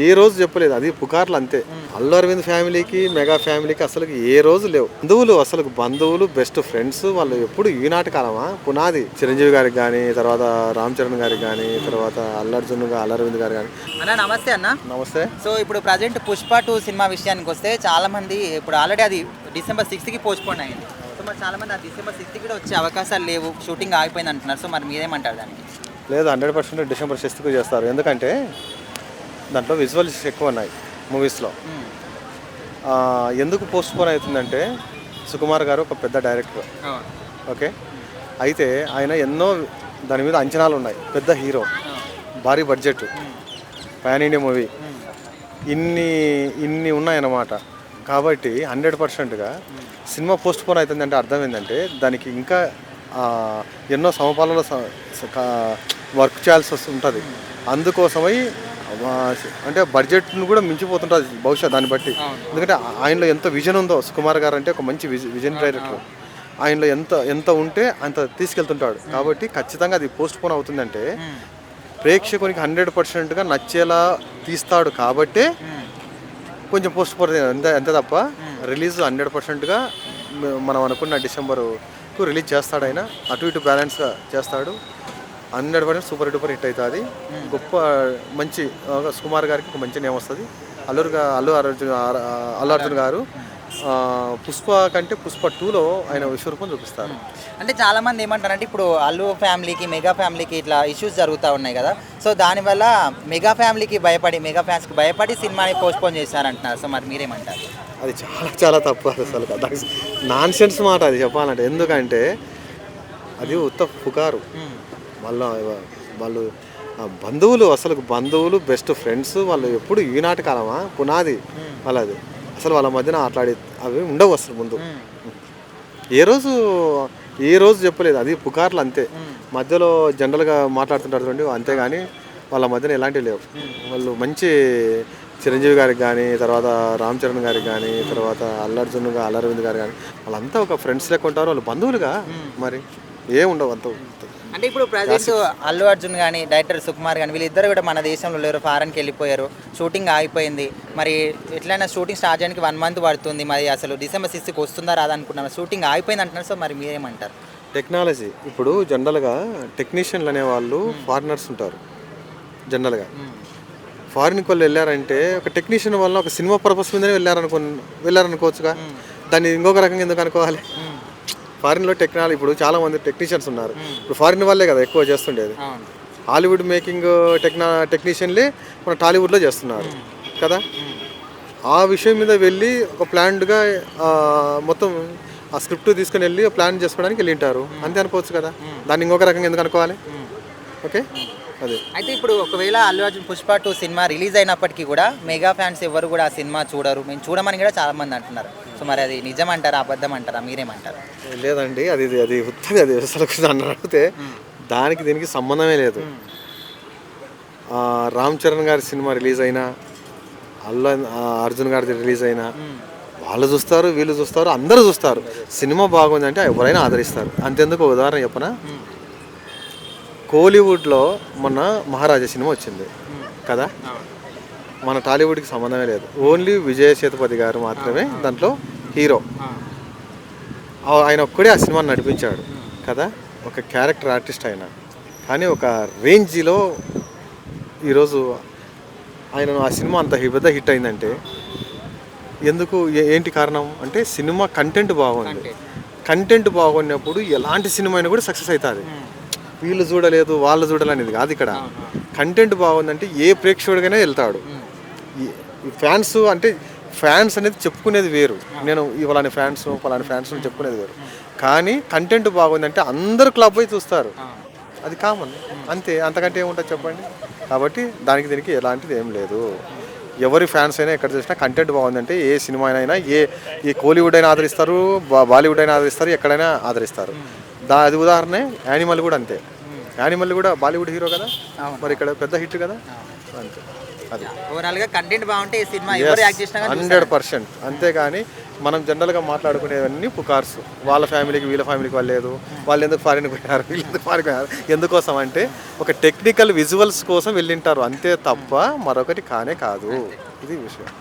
ఏ రోజు చెప్పలేదు, అది పుకార్లు అంతే. అల్లు అరవింద్ ఫ్యామిలీకి మెగా ఫ్యామిలీకి అసలు ఏ రోజు లేవు. బంధువులు బెస్ట్ ఫ్రెండ్స్ వాళ్ళు ఎప్పుడు ఈనాటి కాలమా పునాది. చిరంజీవి గారికి కానీ, తర్వాత రామ్ చరణ్ గారికి కానీ, తర్వాత అల్లు అరవింద్ గారు కానీ. అన్న నమస్తే అన్న. నమస్తే. సో ఇప్పుడు ప్రజెంట్ పుష్ప 2 సినిమా విషయానికి వస్తే చాలా మంది ఇప్పుడు ఆల్రెడీ అది December 6th పోస్ట్పోన్ అయింది. సో మరి చాలా మంది ఆ December 6th కూడా వచ్చే అవకాశాలు లేవు, షూటింగ్ ఆగిపోయింది అంటున్నారు. సో మరి మీరేమంటారు దానికి? లేదు, 100% December 6th చేస్తారు. ఎందుకంటే దాంట్లో విజువల్స్ ఎక్కువ ఉన్నాయి మూవీస్లో. ఎందుకు పోస్ట్ పోన్ అవుతుందంటే సుకుమార్ గారు ఒక పెద్ద డైరెక్టర్, ఓకే. అయితే ఆయన ఎన్నో దాని మీద అంచనాలు ఉన్నాయి. పెద్ద హీరో, భారీ బడ్జెట్, పాన్ ఇండియా మూవీ, ఇన్ని ఉన్నాయన్నమాట. కాబట్టి 100%గా సినిమా పోస్ట్ పోన్ అవుతుందంటే అర్థం ఏంటంటే దానికి ఇంకా ఎన్నో సమపాలలో వర్క్ చేయాల్సి ఉంటుంది. అందుకోసమై అంటే బడ్జెట్ను కూడా మించిపోతుంటుంది బహుశా దాన్ని బట్టి. ఎందుకంటే ఆయనలో ఎంత విజన్ ఉందో, సుకుమార్ గారు అంటే ఒక మంచి విజన్ డైరెక్టర్. ఆయనలో ఎంత ఉంటే అంత తీసుకెళ్తుంటాడు. కాబట్టి ఖచ్చితంగా అది పోస్ట్ పోన్ అవుతుందంటే ప్రేక్షకునికి 100%గా నచ్చేలా తీస్తాడు. కాబట్టే కొంచెం పోస్ట్ పోన్ అంతే తప్ప రిలీజ్ 100%గా మనం అనుకున్న డిసెంబర్కు రిలీజ్ చేస్తాడు. ఆయన అటు ఇటు బ్యాలెన్స్గా చేస్తాడు. 100% సూపర్ డూపర్ హిట్ అవుతుంది. గొప్ప మంచి సుకుమార్ గారికి ఒక మంచి నేమ్ వస్తుంది. అల్లు అర్జున్ గారు పుష్ప కంటే పుష్ప 2లో ఆయన విశ్వరూపం చూపిస్తారు. అంటే చాలా మంది ఏమంటారంటే ఇప్పుడు అల్లు ఫ్యామిలీకి మెగా ఫ్యామిలీకి ఇట్లా ఇష్యూస్ జరుగుతూ ఉన్నాయి కదా. సో దానివల్ల మెగా ఫ్యాన్స్కి భయపడి సినిమాని పోస్ట్పోన్ చేశారంటున్నారు. సో మరి మీరేమంటారు? అది చాలా చాలా తప్పు. అసలు నాన్ సెన్స్ మాట అది చెప్పాలంటే. ఎందుకంటే అది ఉత్త పుకారు. వాళ్ళు బంధువులు బెస్ట్ ఫ్రెండ్స్ వాళ్ళు ఎప్పుడు ఈనాటి కాలమా పునాది వాళ్ళది. అసలు వాళ్ళ మధ్యన అట్లాడి అవి ఉండవు అసలు ముందు. ఏ రోజు చెప్పలేదు, అది పుకార్లు అంతే. మధ్యలో జనరల్గా మాట్లాడుతుంటారు చూడండి, అంతేగాని వాళ్ళ మధ్యన ఎలాంటివి లేవు. వాళ్ళు మంచి చిరంజీవి గారికి కానీ, తర్వాత రామ్ చరణ్ గారికి కానీ, తర్వాత అల్లు అరవింద్ గారు కానీ వాళ్ళంతా ఒక ఫ్రెండ్స్ లెక్క ఉంటారు. వాళ్ళు బంధువులుగా మరి ఏముండవు అంత. అంటే ఇప్పుడు ప్రజెంట్ అల్లు అర్జున్ కానీ డైరెక్టర్ సుకుమార్ కానీ వీళ్ళిద్దరు కూడా మన దేశంలో లేరు, ఫారెన్కి వెళ్ళిపోయారు, షూటింగ్ ఆగిపోయింది. మరి ఎట్లయినా షూటింగ్ స్టార్ట్ చేయడానికి 1 month పడుతుంది. మరి అసలు December 6th వస్తుందా రాదనుకుంటున్నారు, షూటింగ్ ఆగిపోయింది అంటున్నారు. సో మరి మీరేమంటారు? టెక్నాలజీ ఇప్పుడు జనరల్గా టెక్నీషియన్లు అనేవాళ్ళు ఫారినర్స్ ఉంటారు. జనరల్గా ఫారిన్కి వాళ్ళు వెళ్ళారంటే ఒక టెక్నీషియన్ వల్ల ఒక సినిమా పర్పస్ మీదనే వెళ్ళారనుకోవచ్చుగా. దాన్ని ఇంకొక రకంగా ఎందుకు అనుకోవాలి? ఫారిన్లో టెక్నాలజీ ఇప్పుడు చాలామంది టెక్నీషియన్స్ ఉన్నారు. ఇప్పుడు ఫారిన్ వాళ్ళే కదా ఎక్కువ చేస్తుండేది. హాలీవుడ్ మేకింగ్ టెక్నీషియన్లే మన టాలీవుడ్లో చేస్తున్నారు కదా. ఆ విషయం మీద వెళ్ళి ఒక ప్లాన్డ్గా మొత్తం ఆ స్క్రిప్ట్ తీసుకుని వెళ్ళి ప్లాన్ చేసుకోవడానికి వెళ్ళింటారు. అంతే అనుకోవచ్చు కదా. దాన్ని ఇంకొక రకంగా ఎందుకు అనుకోవాలి? ఓకే, అదే. అయితే ఇప్పుడు ఒకవేళ అల్లు అర్జున్ పుష్ప 2 సినిమా రిలీజ్ అయినప్పటికీ కూడా మెగా ఫ్యాన్స్ ఎవరు కూడా ఆ సినిమా చూడరు, మేము చూడమని కూడా చాలా మంది అంటున్నారు. సో మరి అది నిజం అంటారా అబద్ధం అంటారా, మీరేమంటారు? లేదండి, అది ఉత్తది. అది అసలు నన్ను అడిగితే దీనికి సంబంధమే లేదు. రామ్ చరణ్ గారి సినిమా రిలీజ్ అయినా, అల్లు అర్జున్ గారిది రిలీజ్ అయినా వాళ్ళు చూస్తారు, వీళ్ళు చూస్తారు, అందరూ చూస్తారు. సినిమా బాగుందంటే ఎవరైనా ఆదరిస్తారు. అంతెందుకు ఉదాహరణ చెప్పనా, కోలీవుడ్లో మొన్న మహారాజా సినిమా వచ్చింది కదా. మన టాలీవుడ్కి సంబంధమే లేదు. ఓన్లీ విజయ్ సేతుపతి గారు మాత్రమే దాంట్లో హీరో. ఆయన ఒక్కడే ఆ సినిమాని నడిపించాడు కదా. ఒక క్యారెక్టర్ ఆర్టిస్ట్ ఆయన. కానీ ఒక రేంజ్లో ఈరోజు ఆయన ఆ సినిమా అంత పెద్ద హిట్ అయిందంటే ఏంటి కారణం అంటే సినిమా కంటెంట్ బాగుంది. కంటెంట్ బాగున్నప్పుడు ఎలాంటి సినిమా అయినా కూడా సక్సెస్ అవుతుంది. వీళ్ళు చూడలేదు వాళ్ళు చూడాలనేది కాదు ఇక్కడ. కంటెంట్ బాగుందంటే ఏ ప్రేక్షకుడికైనా వెళ్తాడు. ఫ్యాన్స్ అనేది చెప్పుకునేది వేరు. నేను ఫలాని ఫ్యాన్స్ చెప్పుకునేది వేరు. కానీ కంటెంట్ బాగుందంటే అందరూ క్లబ్ పోయి చూస్తారు. అది కామన్ అంతే. అంతకంటే ఏముంటుంది చెప్పండి. కాబట్టి దీనికి ఎలాంటిది ఏం లేదు. ఎవరి ఫ్యాన్స్ అయినా ఎక్కడ చూసినా కంటెంట్ బాగుందంటే ఏ సినిమా అయినా ఏ కోలీవుడ్ అయినా ఆదరిస్తారు, బాలీవుడ్ అయినా ఆదరిస్తారు, ఎక్కడైనా ఆదరిస్తారు. అది ఉదాహరణ యానిమల్ కూడా అంతే. యానిమల్ కూడా బాలీవుడ్ హీరో కదా, మరి ఇక్కడ పెద్ద హిట్ కదా, అంతే. అది ఓవరాల్గా కంటెంట్ బాగుంటే ఈ సినిమా ఎవరు యాక్ట్ చేసినా కానీ 100%. అంతేగాని మనం జనరల్గా మాట్లాడుకునేవన్నీ పుకార్స్. వాళ్ళ ఫ్యామిలీకి వీళ్ళ ఫ్యామిలీకి వాళ్ళు లేదు, వాళ్ళు ఎందుకు ఫారిన్ పోయారు, వీళ్ళు ఎందుకు ఫారిన్ పోయారు, ఎందుకోసం అంటే ఒక టెక్నికల్ విజువల్స్ కోసం వెళ్ళింటారు అంతే తప్ప మరొకటి కానే కాదు. ఇది విషయం.